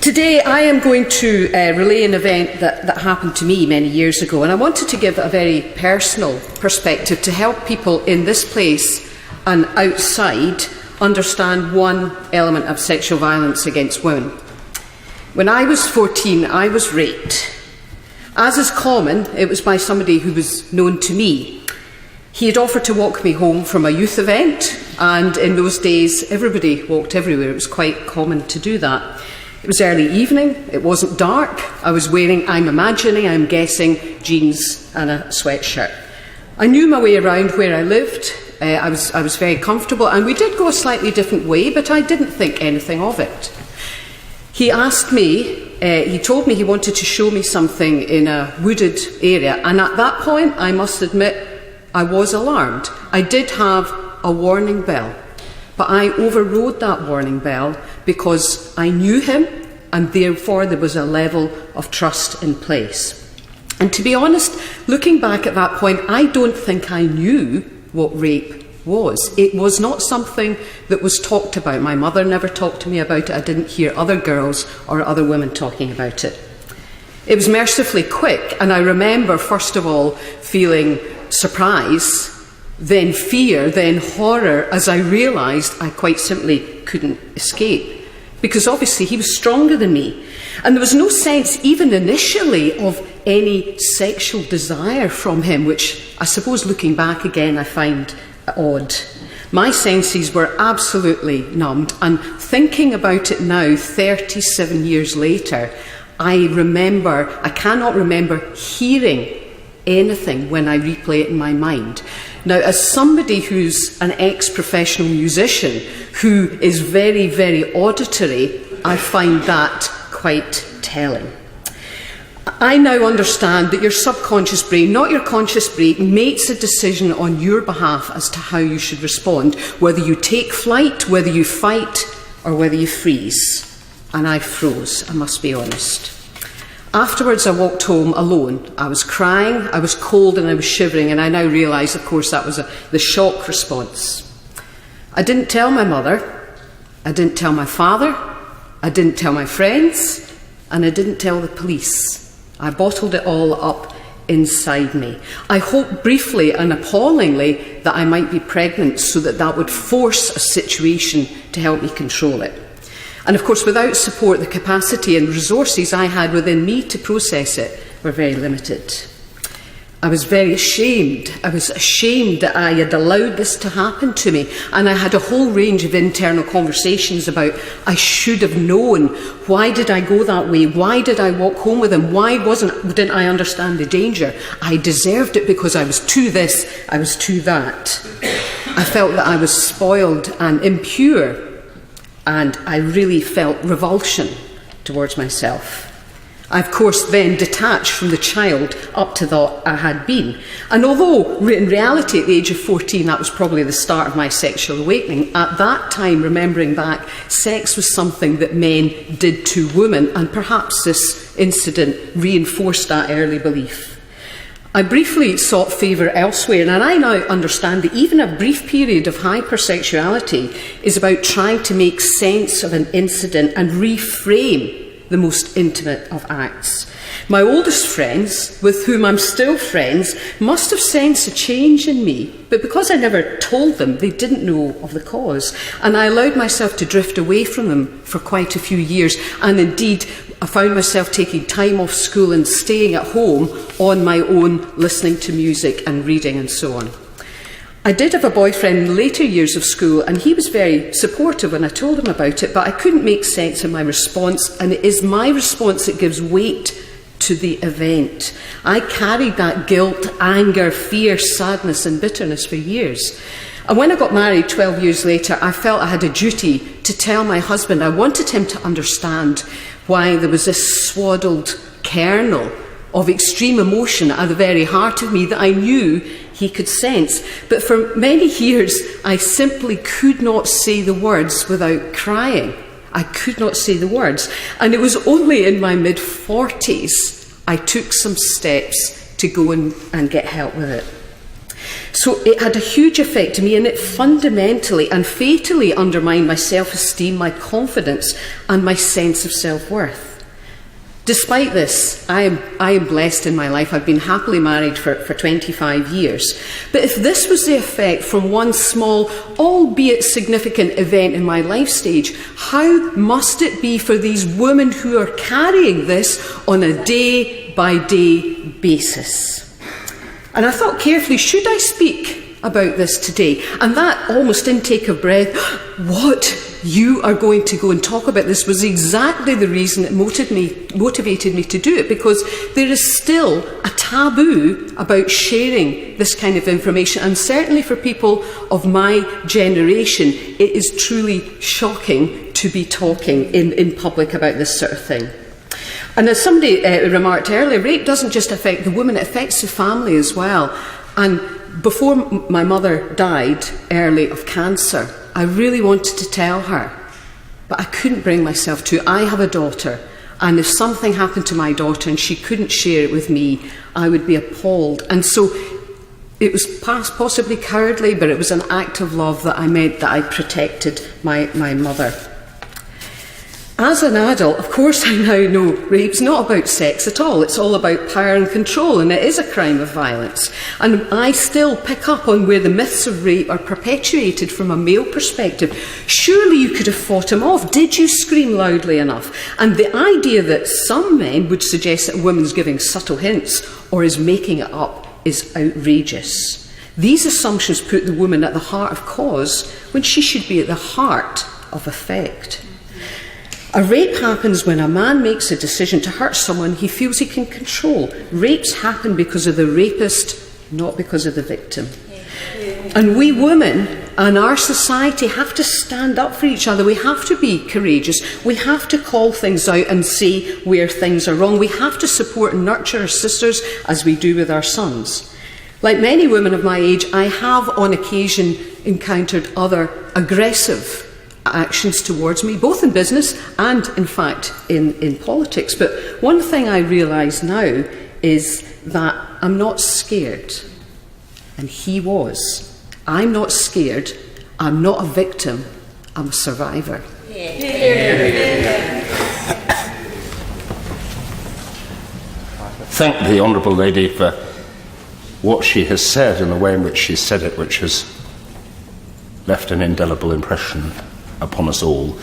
Today I am going to relay an event that happened to me many years ago, and I wanted to give a very personal perspective to help people in this place and outside understand one element of sexual violence against women. When I was 14, I was raped. As is common, it was by somebody who was known to me. He had offered to walk me home from a youth event, and in those days everybody walked everywhere. It was quite common to do that. It was early evening, it wasn't dark. I was wearing, I'm guessing, jeans and a sweatshirt. I knew my way around where I lived. I was very comfortable, and we did go a slightly different way, but I didn't think anything of it. He asked me, he told me he wanted to show me something in a wooded area, and at that point, I must admit, I was alarmed. I did have a warning bell, but I overrode that warning bell because I knew him, and therefore there was a level of trust in place. And to be honest, looking back at that point, I don't think I knew what rape was. It was not something that was talked about. My mother never talked to me about it. I didn't hear other girls or other women talking about it. It was mercifully quick, and I remember, first of all, feeling surprise, then fear, then horror, as I realised I quite simply couldn't escape. Because obviously he was stronger than me. And there was no sense, even initially, of any sexual desire from him, which I suppose looking back again I find odd. My senses were absolutely numbed, and thinking about it now, 37 years later, I cannot remember hearing anything when I replay it in my mind. Now, as somebody who's an ex-professional musician who is very, very auditory, I find that quite telling. I now understand that your subconscious brain, not your conscious brain, makes a decision on your behalf as to how you should respond, whether you take flight, whether you fight, or whether you freeze. And I froze, I must be honest. Afterwards, I walked home alone. I was crying, I was cold, and I was shivering, and I now realise, of course, that was the shock response. I didn't tell my mother, I didn't tell my father, I didn't tell my friends, and I didn't tell the police. I bottled it all up inside me. I hoped briefly and appallingly that I might be pregnant so that would force a situation to help me control it. And of course, without support, the capacity and resources I had within me to process it were very limited. I was very ashamed. I was ashamed that I had allowed this to happen to me. And I had a whole range of internal conversations about, I should have known. Why did I go that way? Why did I walk home with him? Why didn't I understand the danger? I deserved it because I was too this, I was too that. I felt that I was spoiled and impure. And I really felt revulsion towards myself. I, of course, then detached from the child up to that I had been. And although, in reality, at the age of 14, that was probably the start of my sexual awakening, at that time, remembering back, sex was something that men did to women, and perhaps this incident reinforced that early belief. I briefly sought favour elsewhere, and I now understand that even a brief period of hypersexuality is about trying to make sense of an incident and reframe the most intimate of acts. My oldest friends, with whom I'm still friends, must have sensed a change in me, but because I never told them, they didn't know of the cause. And I allowed myself to drift away from them for quite a few years, and indeed I found myself taking time off school and staying at home on my own, listening to music and reading and so on. I did have a boyfriend in later years of school, and he was very supportive when I told him about it, but I couldn't make sense of my response, and it is my response that gives weight to the event. I carried that guilt, anger, fear, sadness and bitterness for years. And when I got married 12 years later, I felt I had a duty to tell my husband. I wanted him to understand why there was this swaddled kernel of extreme emotion at the very heart of me that I knew he could sense. But for many years, I simply could not say the words without crying. I could not say the words. And it was only in my mid-40s I took some steps to go and get help with it. So it had a huge effect on me, and it fundamentally and fatally undermined my self-esteem, my confidence, and my sense of self-worth. Despite this, I am blessed in my life. I've been happily married for 25 years. But if this was the effect from one small, albeit significant event in my life stage, how must it be for these women who are carrying this on a day-by-day basis? And I thought carefully, should I speak about this today? And that almost intake of breath, what? You are going to go and talk about this, was exactly the reason it motivated me to do it, because there is still a taboo about sharing this kind of information, and certainly for people of my generation it is truly shocking to be talking in public about this sort of thing. And as somebody remarked earlier, rape doesn't just affect the woman, it affects the family as well. And before my mother died early of cancer, I really wanted to tell her, but I couldn't bring myself to. I have a daughter, and if something happened to my daughter and she couldn't share it with me, I would be appalled. And so it was possibly cowardly, but it was an act of love that I meant that I protected my mother. As an adult, of course, I now know rape's not about sex at all. It's all about power and control, and it is a crime of violence. And I still pick up on where the myths of rape are perpetuated from a male perspective. Surely you could have fought him off. Did you scream loudly enough? And the idea that some men would suggest that a woman's giving subtle hints or is making it up is outrageous. These assumptions put the woman at the heart of cause when she should be at the heart of effect. A rape happens when a man makes a decision to hurt someone he feels he can control. Rapes happen because of the rapist, not because of the victim. And we women and our society have to stand up for each other. We have to be courageous. We have to call things out and say where things are wrong. We have to support and nurture our sisters as we do with our sons. Like many women of my age, I have on occasion encountered other aggressive actions towards me, both in business and, in fact, in politics. But one thing I realise now is that I'm not scared, and he was. I'm not scared, I'm not a victim, I'm a survivor. Thank the Honourable Lady for what she has said and the way in which she said it, which has left an indelible impression upon us all.